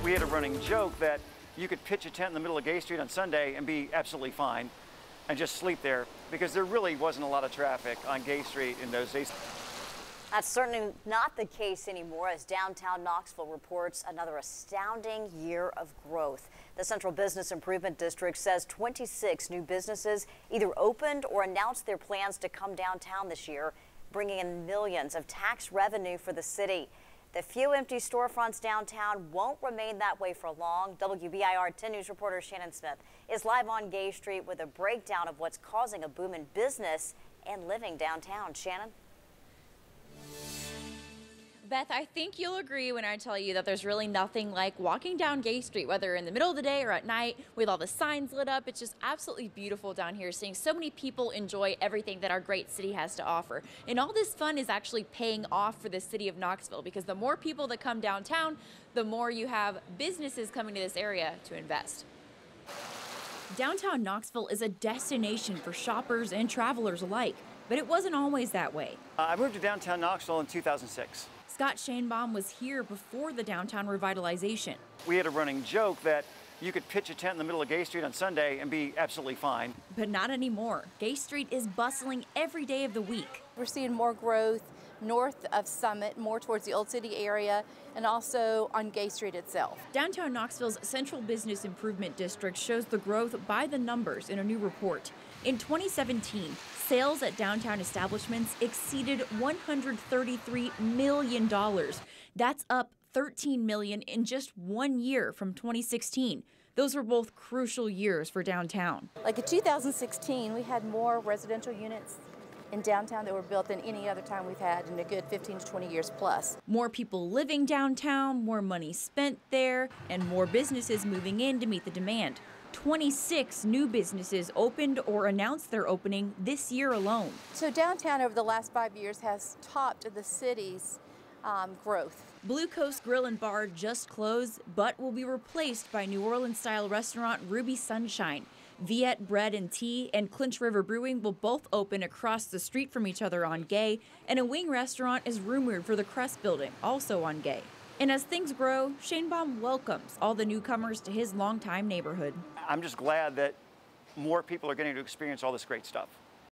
We had a running joke that you could pitch a tent in the middle of Gay Street on Sunday and be absolutely fine and just sleep there because there really wasn't a lot of traffic on Gay Street in those days. That's certainly not the case anymore as downtown Knoxville reports another astounding year of growth. The Central Business Improvement District says 26 new businesses either opened or announced their plans to come downtown this year, bringing in millions of tax revenue for the city. The few empty storefronts downtown won't remain that way for long. WBIR 10 News reporter Shannon Smith is live on Gay Street with a breakdown of what's causing a boom in business and living downtown. Shannon? Beth, I think you'll agree when I tell you that there's really nothing like walking down Gay Street, whether in the middle of the day or at night with all the signs lit up. It's just absolutely beautiful down here, seeing so many people enjoy everything that our great city has to offer. And all this fun is actually paying off for the city of Knoxville, because the more people that come downtown, the more you have businesses coming to this area to invest. Downtown Knoxville is a destination for shoppers and travelers alike, but it wasn't always that way. I moved to downtown Knoxville in 2006. Scott Shanebaum was here before the downtown revitalization. We had a running joke that you could pitch a tent in the middle of Gay Street on Sunday and be absolutely fine. But not anymore. Gay Street is bustling every day of the week. We're seeing more growth north of Summit, more towards the Old City area, and also on Gay Street itself. Downtown Knoxville's Central Business Improvement District shows the growth by the numbers in a new report. In 2017, sales at downtown establishments exceeded $133 million. That's up $13 million in just 1 year from 2016. Those were both crucial years for downtown. Like in 2016, we had more residential units in downtown that were built than any other time we've had in a good 15 to 20 years plus. More people living downtown, more money spent there, and more businesses moving in to meet the demand. 26 new businesses opened or announced their opening this year alone. So downtown over the last 5 years has topped the city's growth. Blue Coast Grill and Bar just closed, but will be replaced by New Orleans-style restaurant Ruby Sunshine. Viet Bread and Tea and Clinch River Brewing will both open across the street from each other on Gay, and a wing restaurant is rumored for the Crest Building, also on Gay. And as things grow, Shanebaum welcomes all the newcomers to his longtime neighborhood. I'm just glad that more people are getting to experience all this great stuff.